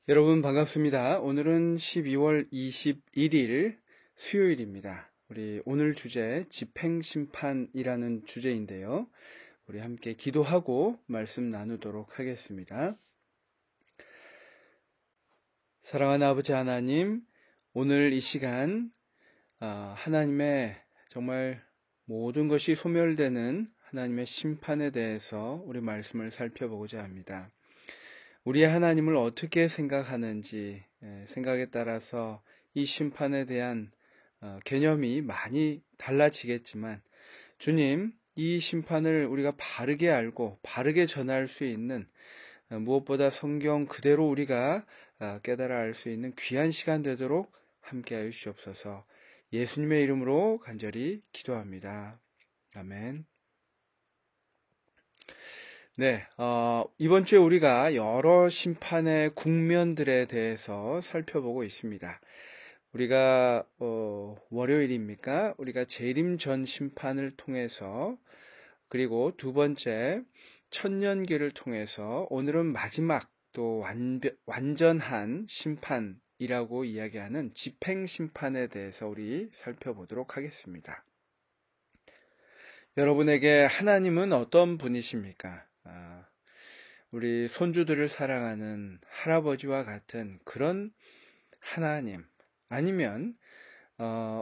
여러분 반갑습니다. 오늘은 12월 21일 수요일입니다. 우리 오늘 주제 집행심판이라는 주제인데요. 우리 함께 기도하고 말씀 나누도록 하겠습니다. 사랑하는 아버지 하나님, 오늘 이 시간 하나님의 정말 모든 것이 소멸되는 하나님의 심판에 대해서 우리 말씀을 살펴보고자 합니다. 우리의 하나님을 어떻게 생각하는지 생각에 따라서 이 심판에 대한 개념이 많이 달라지겠지만 주님, 이 심판을 우리가 바르게 알고 바르게 전할 수 있는 무엇보다 성경 그대로 우리가 깨달아 알 수 있는 귀한 시간 되도록 함께하여 주시옵소서. 예수님의 이름으로 간절히 기도합니다. 아멘. 네, 이번 주에 우리가 여러 심판의 국면들에 대해서 살펴보고 있습니다. 우리가 월요일입니까? 우리가 재림 전 심판을 통해서, 그리고 두 번째 천년기를 통해서, 오늘은 마지막 또 완전한 심판이라고 이야기하는 집행 심판에 대해서 우리 살펴보도록 하겠습니다. 여러분에게 하나님은 어떤 분이십니까? 우리 손주들을 사랑하는 할아버지와 같은 그런 하나님, 아니면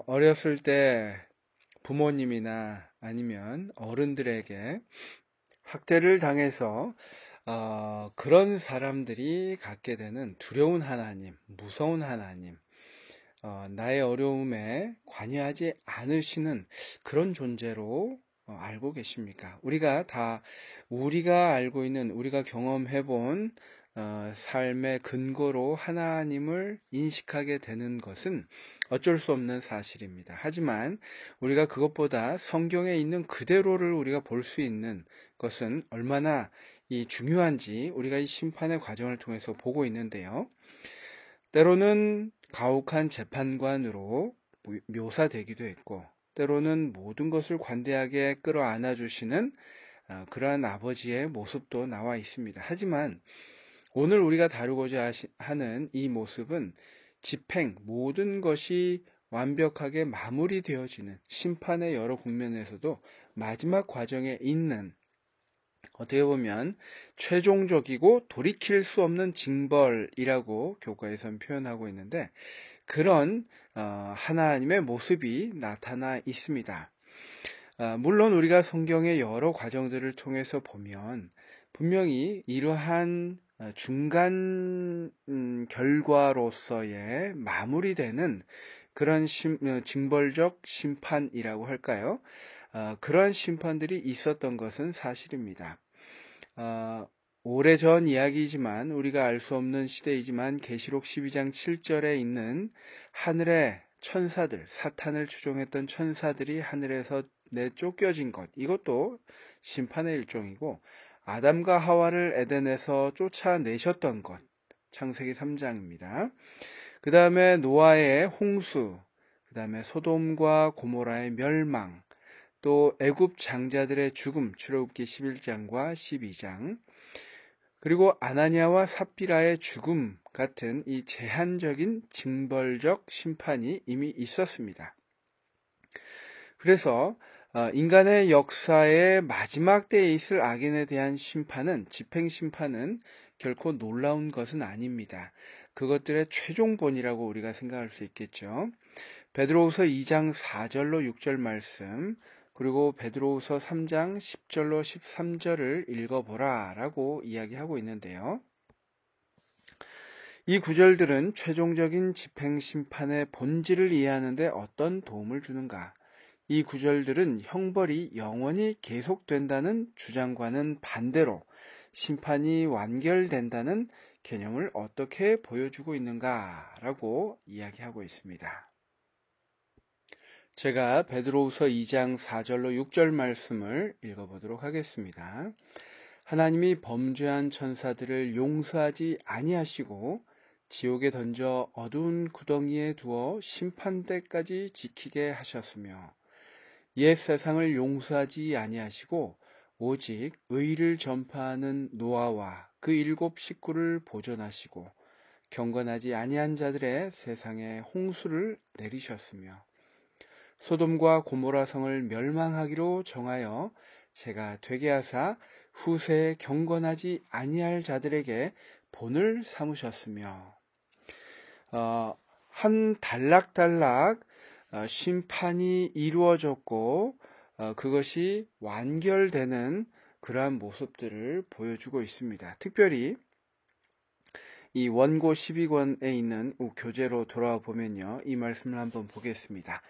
어렸을 때 부모님이나 아니면 어른들에게 학대를 당해서 그런 사람들이 갖게 되는 두려운 하나님, 무서운 하나님, 나의 어려움에 관여하지 않으시는 그런 존재로 알고 계십니까? 우리가 알고 있는, 우리가 경험해본 삶의 근거로 하나님을 인식하게 되는 것은 어쩔 수 없는 사실입니다. 하지만 우리가 그것보다 성경에 있는 그대로를 우리가 볼 수 있는 것은 얼마나 중요한지 우리가 이 심판의 과정을 통해서 보고 있는데요. 때로는 가혹한 재판관으로 묘사되기도 했고, 때로는 모든 것을 관대하게 끌어안아 주시는 그러한 아버지의 모습도 나와 있습니다. 하지만 오늘 우리가 다루고자 하는 이 모습은 모든 것이 완벽하게 마무리되어지는 심판의 여러 국면에서도 마지막 과정에 있는, 어떻게 보면 최종적이고 돌이킬 수 없는 징벌이라고 교과에선 표현하고 있는데, 그런 하나님의 모습이 나타나 있습니다. 물론 우리가 성경의 여러 과정들을 통해서 보면 분명히 이러한 중간 결과로서의 마무리되는 그런 징벌적 심판이라고 할까요? 그러한 심판들이 있었던 것은 사실입니다. 오래전 이야기이지만, 우리가 알 수 없는 시대이지만, 계시록 12장 7절에 있는 하늘의 천사들, 사탄을 추종했던 천사들이 하늘에서 내쫓겨진 것, 이것도 심판의 일종이고, 아담과 하와를 에덴에서 쫓아내셨던 것, 창세기 3장입니다. 그 다음에 노아의 홍수, 그 다음에 소돔과 고모라의 멸망, 또 애굽 장자들의 죽음, 출애굽기 11장과 12장, 그리고 아나니아와 삽비라의 죽음 같은 이 제한적인 징벌적 심판이 이미 있었습니다. 그래서 인간의 역사의 마지막 때에 있을 악인에 대한 집행심판은 결코 놀라운 것은 아닙니다. 그것들의 최종본이라고 우리가 생각할 수 있겠죠. 베드로후서 2장 4절로 6절 말씀, 그리고 베드로후서 3장 10절로 13절을 읽어보라 라고 이야기하고 있는데요. 이 구절들은 최종적인 집행심판의 본질을 이해하는 데 어떤 도움을 주는가? 이 구절들은 형벌이 영원히 계속된다는 주장과는 반대로 심판이 완결된다는 개념을 어떻게 보여주고 있는가라고 이야기하고 있습니다. 제가 베드로후서 2장 4절로 6절 말씀을 읽어보도록 하겠습니다. 하나님이 범죄한 천사들을 용서하지 아니하시고 지옥에 던져 어두운 구덩이에 두어 심판 때까지 지키게 하셨으며, 옛 세상을 용서하지 아니하시고 오직 의를 전파하는 노아와 그 7 식구를 보존하시고 경건하지 아니한 자들의 세상에 홍수를 내리셨으며 소돔과 고모라 성을 멸망하기로 정하여 제가 되게 하사 후세에 경건하지 아니할 자들에게 본을 삼으셨으며 한 단락단락 심판이 이루어졌고 그것이 완결되는 그러한 모습들을 보여주고 있습니다. 특별히 이 원고 12권에 있는 교재로 돌아와 보면요, 이 말씀을 한번 보겠습니다.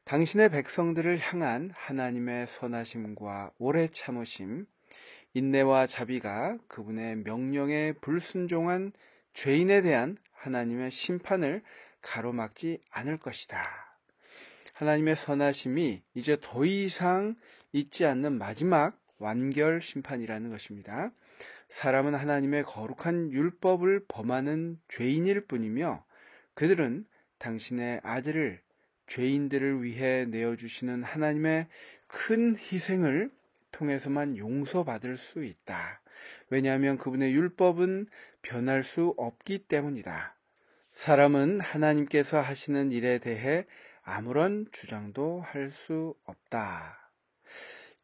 당신의 백성들을 향한 하나님의 선하심과 오래 참으심, 인내와 자비가 그분의 명령에 불순종한 죄인에 대한 하나님의 심판을 가로막지 않을 것이다. 하나님의 선하심이 이제 더 이상 있지 않는 마지막 완결 심판이라는 것입니다. 사람은 하나님의 거룩한 율법을 범하는 죄인일 뿐이며 그들은 당신의 아들을 죄인들을 위해 내어주시는 하나님의 큰 희생을 통해서만 용서받을 수 있다. 왜냐하면 그분의 율법은 변할 수 없기 때문이다. 사람은 하나님께서 하시는 일에 대해 아무런 주장도 할 수 없다.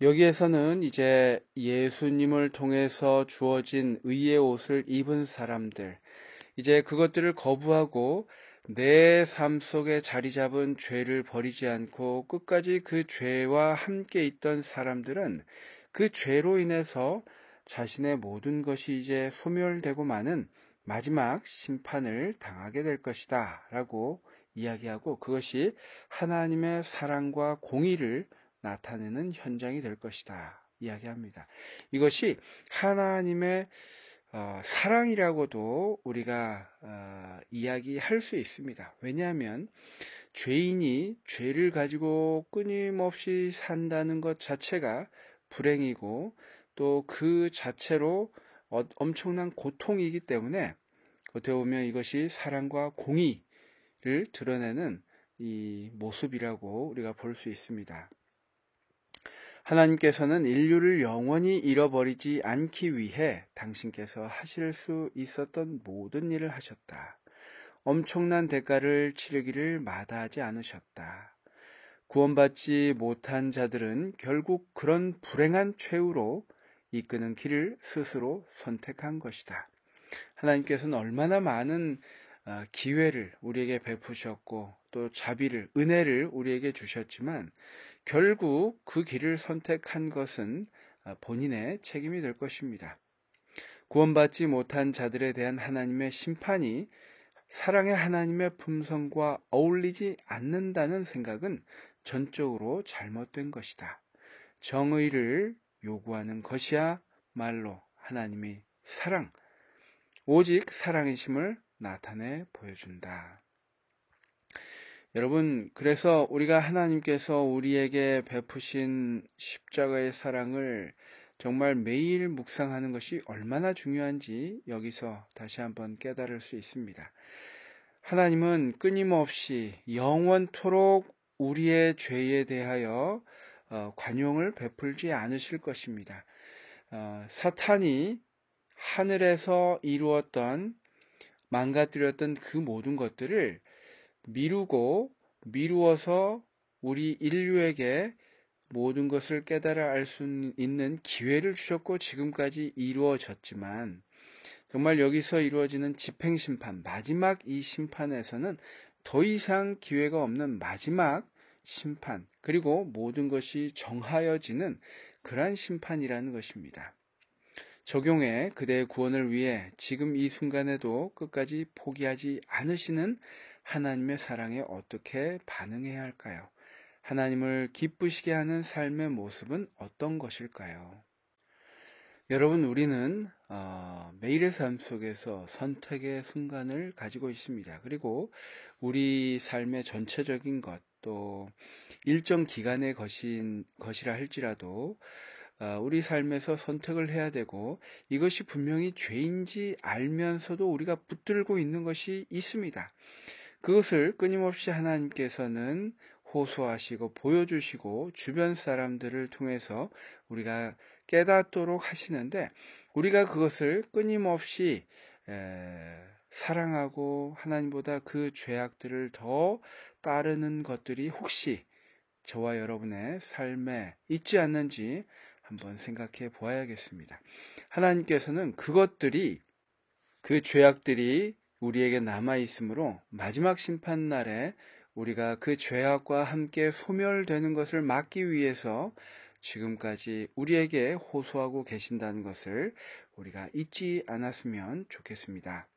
여기에서는 이제 예수님을 통해서 주어진 의의 옷을 입은 사람들, 이제 그것들을 거부하고 내 삶 속에 자리 잡은 죄를 버리지 않고 끝까지 그 죄와 함께 있던 사람들은 그 죄로 인해서 자신의 모든 것이 이제 소멸되고 마는 마지막 심판을 당하게 될 것이다 라고 이야기하고, 그것이 하나님의 사랑과 공의를 나타내는 현장이 될 것이다 이야기합니다. 이것이 하나님의 사랑이라고도 우리가 이야기할 수 있습니다. 왜냐하면 죄인이 죄를 가지고 끊임없이 산다는 것 자체가 불행이고 또 그 자체로 엄청난 고통이기 때문에 어떻게 보면 이것이 사랑과 공의를 드러내는 이 모습이라고 우리가 볼 수 있습니다. 하나님께서는 인류를 영원히 잃어버리지 않기 위해 당신께서 하실 수 있었던 모든 일을 하셨다. 엄청난 대가를 치르기를 마다하지 않으셨다. 구원받지 못한 자들은 결국 그런 불행한 최후로 이끄는 길을 스스로 선택한 것이다. 하나님께서는 얼마나 많은 기회를 우리에게 베푸셨고 또 자비를, 은혜를 우리에게 주셨지만 결국 그 길을 선택한 것은 본인의 책임이 될 것입니다. 구원받지 못한 자들에 대한 하나님의 심판이 사랑의 하나님의 품성과 어울리지 않는다는 생각은 전적으로 잘못된 것이다. 정의를 요구하는 것이야말로 하나님의 사랑, 오직 사랑이심을 나타내 보여준다. 여러분, 그래서 우리가 하나님께서 우리에게 베푸신 십자가의 사랑을 정말 매일 묵상하는 것이 얼마나 중요한지 여기서 다시 한번 깨달을 수 있습니다. 하나님은 끊임없이 영원토록 우리의 죄에 대하여 관용을 베풀지 않으실 것입니다. 사탄이 하늘에서 이루었던, 망가뜨렸던 그 모든 것들을 미루어서 우리 인류에게 모든 것을 깨달아 알 수 있는 기회를 주셨고 지금까지 이루어졌지만 정말 여기서 이루어지는 집행심판, 마지막 이 심판에서는 더 이상 기회가 없는 마지막 심판, 그리고 모든 것이 정하여지는 그러한 심판이라는 것입니다. 적용해 그대의 구원을 위해 지금 이 순간에도 끝까지 포기하지 않으시는 하나님의 사랑에 어떻게 반응해야 할까요? 하나님을 기쁘시게 하는 삶의 모습은 어떤 것일까요? 여러분, 우리는 매일의 삶 속에서 선택의 순간을 가지고 있습니다. 그리고 우리 삶의 전체적인 것, 또 일정 기간의 것이라 할지라도 우리 삶에서 선택을 해야 되고, 이것이 분명히 죄인지 알면서도 우리가 붙들고 있는 것이 있습니다. 그것을 끊임없이 하나님께서는 호소하시고 보여주시고 주변 사람들을 통해서 우리가 깨닫도록 하시는데, 우리가 그것을 끊임없이 사랑하고 하나님보다 그 죄악들을 더 따르는 것들이 혹시 저와 여러분의 삶에 있지 않는지 한번 생각해 보아야겠습니다. 하나님께서는 그 죄악들이 우리에게 남아 있으므로 마지막 심판 날에 우리가 그 죄악과 함께 소멸되는 것을 막기 위해서 지금까지 우리에게 호소하고 계신다는 것을 우리가 잊지 않았으면 좋겠습니다.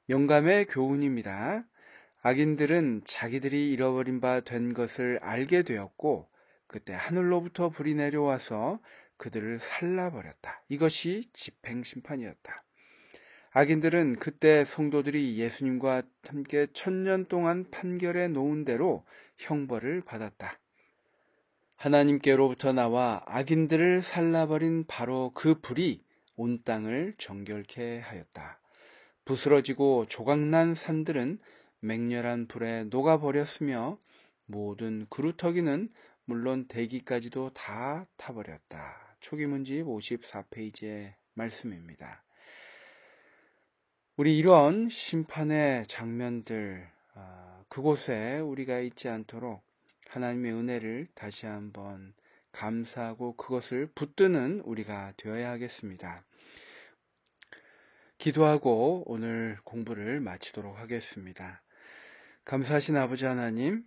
영감의 교훈입니다. 악인들은 자기들이 잃어버린 바 된 것을 알게 되었고 그때 하늘로부터 불이 내려와서 그들을 살라버렸다. 이것이 집행심판이었다. 악인들은 그때 성도들이 예수님과 함께 1000년 동안 판결해 놓은 대로 형벌을 받았다. 하나님께로부터 나와 악인들을 살라버린 바로 그 불이 온 땅을 정결케 하였다. 부스러지고 조각난 산들은 맹렬한 불에 녹아버렸으며 모든 그루터기는 물론 대기까지도 다 타버렸다. 초기문집 54페이지의 말씀입니다. 우리 이런 심판의 장면들, 그곳에 우리가 있지 않도록 하나님의 은혜를 다시 한번 감사하고 그것을 붙드는 우리가 되어야 하겠습니다. 기도하고 오늘 공부를 마치도록 하겠습니다. 감사하신 아버지 하나님,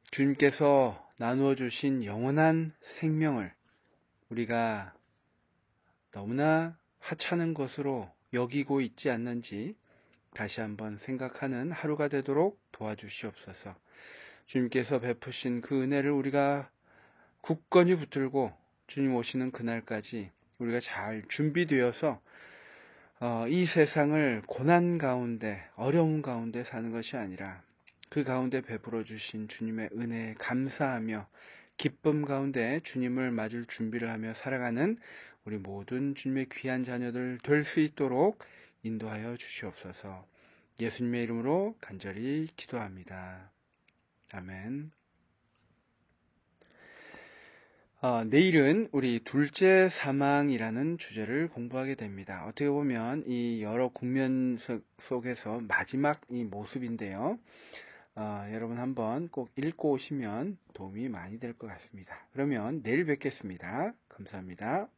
주님께서 나누어 주신 영원한 생명을 우리가 너무나 하찮은 것으로 여기고 있지 않는지 다시 한번 생각하는 하루가 되도록 도와주시옵소서. 주님께서 베푸신 그 은혜를 우리가 굳건히 붙들고 주님 오시는 그날까지 우리가 잘 준비되어서 이 세상을 고난 가운데, 어려운 가운데 사는 것이 아니라 그 가운데 베풀어 주신 주님의 은혜에 감사하며 기쁨 가운데 주님을 맞을 준비를 하며 살아가는 우리 모든 주님의 귀한 자녀들 될 수 있도록 인도하여 주시옵소서. 예수님의 이름으로 간절히 기도합니다. 아멘. 내일은 우리 둘째 사망이라는 주제를 공부하게 됩니다. 어떻게 보면 이 여러 국면 속에서 마지막 이 모습인데요. 여러분 한번 꼭 읽고 오시면 도움이 많이 될 것 같습니다. 그러면 내일 뵙겠습니다. 감사합니다.